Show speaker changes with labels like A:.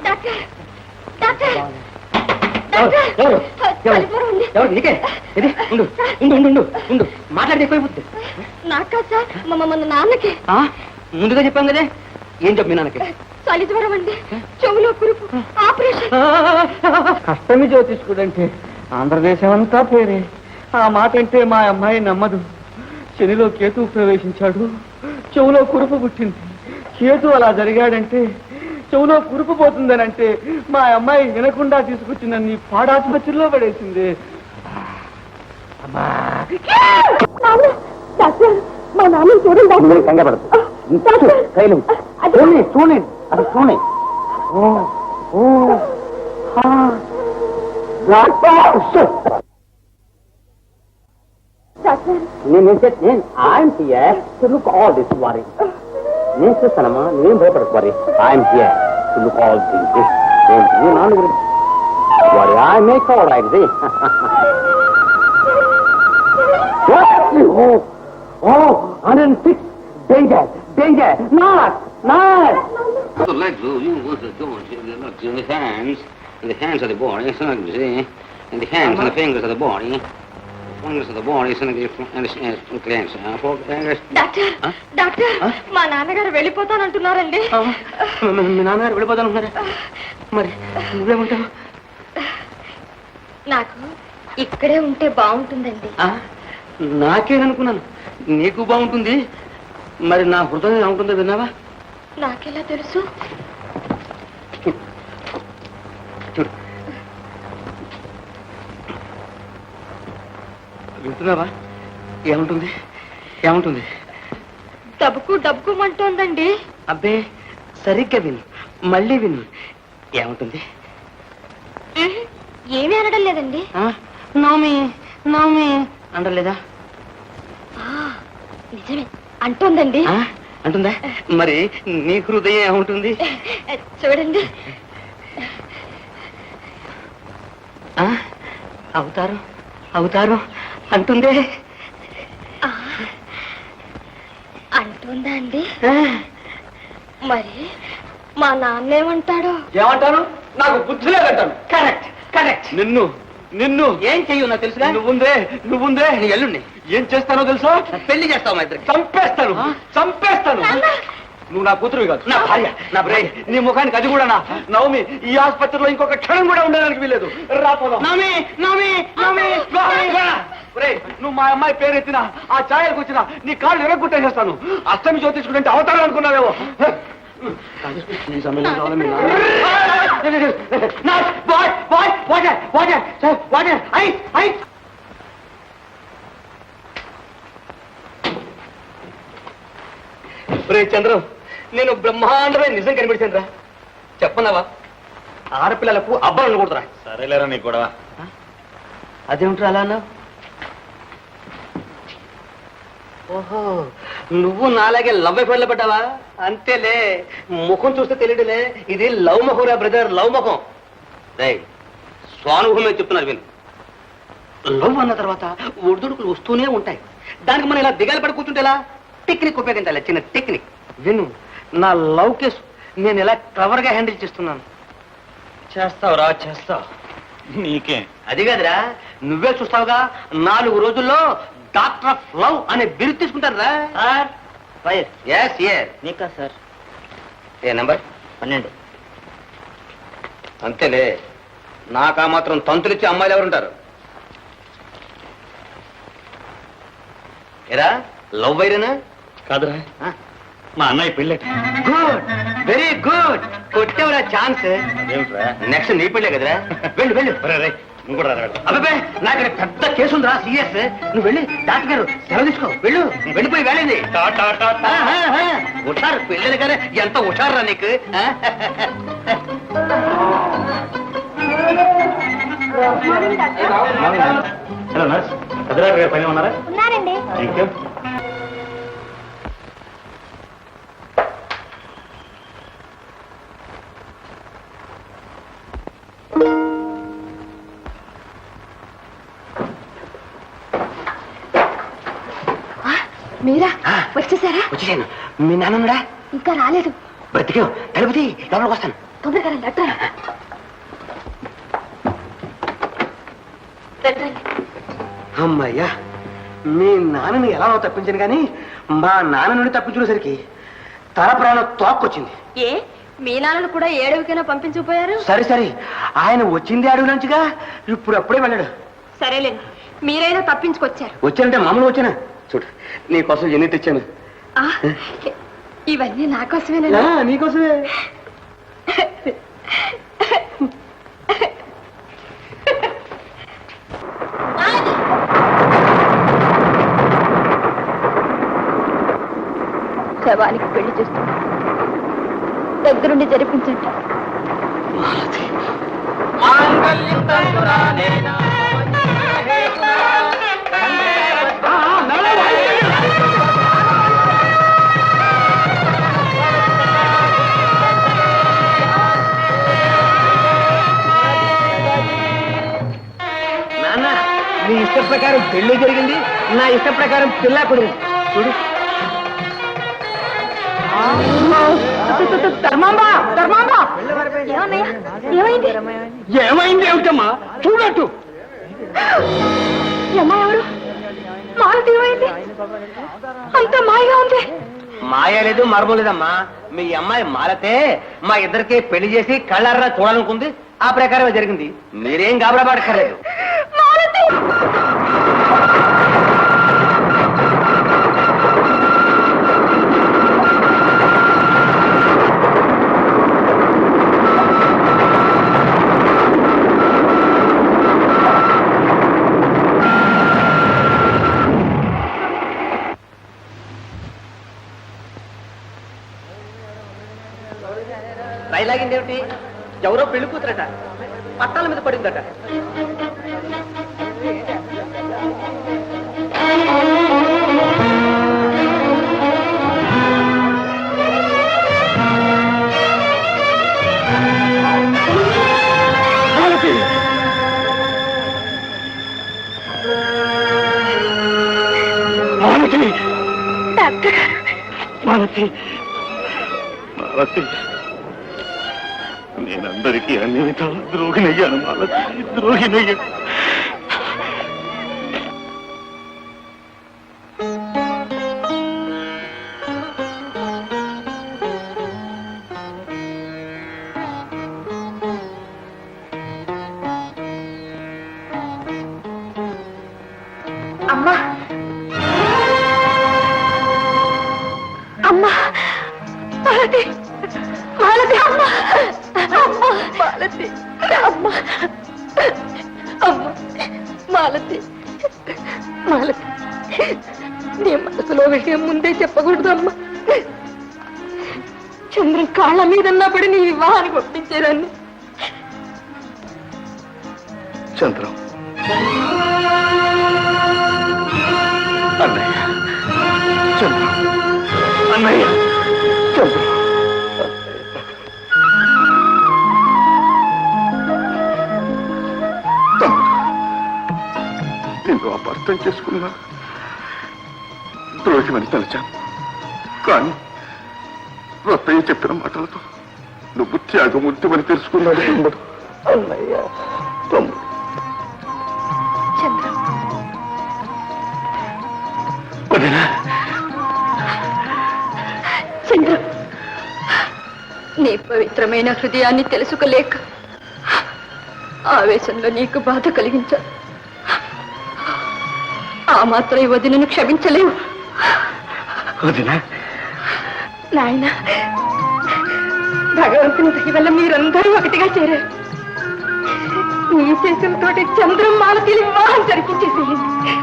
A: Doctor doctor doctor
B: నీకే ఇది ఉండు ఉండు ఉండు ఉండు ఉండు మాట్లాడితే ఎక్కువైపోతుంది.
A: నాకు కాదు సార్, మన నాన్నకి.
B: ముందుగా చెప్పాం కదే. ఏం చెప్పు మీ నాన్నకి?
A: చలి జ్వరం అండి, చెవులో కురుపు, ఆపరేషన్.
C: కష్టమి జ్యోతిష్కుడంటే ఆంధ్రదేశం అంతా పేరే. ఆ మాట అంటే మా అమ్మాయి నమ్మదు. శనిలో కేతు ప్రవేశించాడు, చెవులో కురుపు పుట్టింది. కేతు అలా జరిగాడంటే చెవులో కురుపు పోతుందనంటే మా అమ్మాయి వినకుండా తీసుకొచ్చి నన్ను పాడాసుపత్రిలో పడేసింది.
A: మా నాన్న చూడండి.
C: కంగపడదు, చూడండి అది చూడండి. I'm here to look all this worry. నేను చూస్తానమ్మా, నేను భయపడకు worry. I'm here to look all things. నేను నాన్న గురించి worry. I make all right. Oh, 106. Danger, danger. Not.
D: The legs, you want to go in the hands, and the hands of the body, so like you see, and the hands and the fingers of the body, fingers of the body, so like and the clamps, four fingers.
A: Doctor doctor, మా నాన్నగారు వెళ్ళిపోతానంటున్నారండి.
B: మీ నాన్నగారు వెళ్ళిపోతానంటున్నారా? మరి నువ్వేమంటావు?
A: నాకు ఇక్కడే ఉంటే బాగుంటుందండి.
B: నాకేననుకున్నాను, నీకు బాగుంటుంది. మరి నా హృదయం ఏముంటుందో విన్నావా?
A: నాకెలా తెలుసు?
B: చూడు, వింటున్నావా? ఏముంటుంది ఏముంటుంది?
A: డబ్బుకు డబ్బుకుమంటోందండి.
B: అబ్బే, సరిగ్గా విను, మళ్ళీ విను. ఏముంటుంది?
A: ఏమీ అనడం లేదండి.
B: నవమి నవమి అంటలేదా?
A: నిజమే అంటోందండి.
B: అంటుందా? మరి నీ హృదయం ఏముంటుంది?
A: చూడండి.
B: అవుతారు అవుతారు అంటుందే.
A: అంటుందా అండి? మరి మా నాన్న ఏమంటాడు?
C: ఏమంటాను? నాకు బుద్ధి లేదంటాను.
B: Correct correct.
C: నిన్ను
B: ఏం చెయ్యు నాకు తెలుసుగా.
C: నువ్వుందే
B: నీ ఎల్లుండి
C: ఏం చేస్తానో తెలుసా?
B: పెళ్లి చేస్తావు మా ఇద్దరికి.
C: చంపేస్తాను. నువ్వు నా కూతురు కాదు,
B: నా భార్య, నా భార్య.
C: నీ ముఖానికి అది కూడా నా నవమి. ఈ ఆసుపత్రిలో ఇంకొక క్షణం కూడా ఉండడానికి వీలేదు. రాపోదాం. నువ్వు మా అమ్మాయి పేరు ఎత్తినా, ఆ ఛాయలకు వచ్చినా నీ కాళ్ళు ఎరగొట్టేసేస్తాను. అష్టమి జ్యోతిష్కుడంటే అవతారం అనుకున్నావేమో.
B: చంద్రం, నేను బ్రహ్మాండమైన నిజం కనిపించాను రా. చెప్పన్నావా? ఆడపిల్లలకు అబ్బాయిలను కొడుతురా.
C: సరేలేరా నీ కూడా.
B: అదేమిట్రా అలా అన్నావు? ఓహో, నువ్వు నాలాగే లవ్ ఎఫైర్లో పడ్డావా? అంతేలే, ముఖం చూస్తే తెలియదులే. ఇది లవ్ ముఖంరా బ్రదర్, లవ్ ముఖం. స్వానుభవమే చెప్తున్నారు విను. లవ్ అన్న తర్వాత ఒడిదుడుకులు వస్తూనే ఉంటాయి. దానికి మనం ఇలా దిగాలు పడి కూర్చుంటేలా టెక్నిక్ ఉపయోగించాలి, చిన్న టెక్నిక్. విను, నా లవ్ కేసు నేను ఎలా క్లవర్గా హ్యాండిల్ చేస్తున్నాను.
C: చేస్తావురా, చేస్తావు. నీకే
B: అది కాదురా, నువ్వే చూస్తావుగా. 4 రోజుల్లో డాక్టర్ ఆఫ్ లవ్ అనే బిరుదు తీసుకుంటారు రా.
C: నీకా సార్?
B: ఏ నంబర్?
C: 12.
B: అంతేలే, నాకు ఆ మాత్రం తంతులిచ్చే అమ్మాయిలు ఎవరుంటారు? ఏరా, లవ్ వైరేనా?
C: కాదురా, మా అన్నయ్య పెళ్ళట.
B: Good, very good. కొట్టేవరా ఛాన్స్. నెక్స్ట్ నీ పెళ్ళే కదరా. వెళ్ళు వెళ్ళు.
C: నువ్వు కూడా
B: అబ్బాయి, నాకు ఇక్కడ పెద్ద కేసు ఉందిరా, సీరియస్. నువ్వు వెళ్ళి డాక్టర్ గారు సెలవు తీసుకో. వెళ్ళు, వెళ్ళిపోయి వెళ్ళింది. హుషారు పెళ్ళేది కదా, ఎంత హుషారు రా నీకు.
C: హలో నర్స్, పెద్దరాజు గారు పైన ఉన్నారా?
A: ఉన్నారండి.
C: Thank you.
A: మీరా వచ్చేసారా?
B: వచ్చేసాను. మీ నాన్నడా?
A: ఇంకా రాలేదు.
B: బ్రతికే తలుపుతి, లోపలికి వస్తాను.
A: తొందరగా రండి, అట్రా. రండి.
B: అమ్మయ్యా, మీ నాన్నని ఎలా తప్పించాను కానీ మా నాన్న నుండి తప్పించుకునేసరికి తల ప్రాణం తోక్కొచ్చింది.
A: ఏ మీ నాన్నను కూడా ఏడవికైనా పంపించిపోయారు?
B: సరే సరే, ఆయన వచ్చింది అడవి నుంచిగా, ఇప్పుడు అప్పుడే వెళ్ళాడు.
A: సరేలేండి, మీరైనా తప్పించుకొచ్చారు.
B: వచ్చానంటే మామూలు వచ్చానా? చూడు, నీకోసం ఎన్ని తెచ్చాను.
A: ఆ, ఇవన్నీ నా కోసమేనా?
B: నీకోసమే.
A: శవానికి పెళ్లి చేస్తున్నా, దగ్గరుండి జరిపించండి.
B: నాన్న, నీ ఇష్ట ప్రకారం పెళ్లి జరిగింది, నా ఇష్ట ప్రకారం పిల్ల కూడా చూడు.
A: ఏమైంది?
B: ఏమైంది ఏమిటమ్మా? చూడట్టు.
A: అమ్మాయి ఎవరు? మాలతి ఏమైంది? అంత మాయగా ఉంది.
B: మాయ లేదు, మర్మం లేదమ్మా. మీ అమ్మాయి మాలతే మా ఇద్దరికి పెళ్లి చేసి కళ్ళారా చూడాలనుకుంది, ఆ ప్రకారమే జరిగింది. మీరేం గాబరా పడక్కర్లేదు. రైలాగింది ఏమిటి? ఎవరో పెళ్లి కూతురట, పట్టాల మీద పడిందట.
C: మాలతి, మాలతి, నేనందరికీ అన్ని విధాలు ద్రోహినయ్యాను మాలతి, ద్రోహినయ్యాను.
A: అమ్మా, అమ్మా, మాలతి, మాలతి, అమ్మా, అమ్మా, మాలతి, అమ్మా, అమ్మా, మాలతి, మాలతి, నీ మనసులో విషయం ముందే చెప్పకూడదు అమ్మా. చంద్రం కాళ్ళ మీదన్నా పడి నీ వివాహానికి ఒప్పించేదాన్ని.
C: చంద్రం, అన్నయ్య, చంద్రం, అన్నయ్య, చంద్రం. నిన్ను అపార్థం చేసుకున్నా, ద్రోహిమని తలచాను. కానీ రత్తయ్య చెప్పిన మాటలతో నువ్వు త్యాగమూర్తిమని తెలుసుకున్నాడు తమ్ముడు. అన్నయ్య, తమ్ముడు.
A: చంద్రం, చంద్రం, నీ పవిత్రమైన హృదయాన్ని తెలుసుకోలేక ఆవేశంలో నీకు బాధ కలిగించాను. ఆ మాత్రం ఈ వదినను క్షమించలేవు. నాయన, భగవంతుని దయ వల్ల మీరందరూ ఒకటిగా చేరారు. ఈ చేతులతో చంద్రం మాలతి వివాహం జరిపించేసేయండి.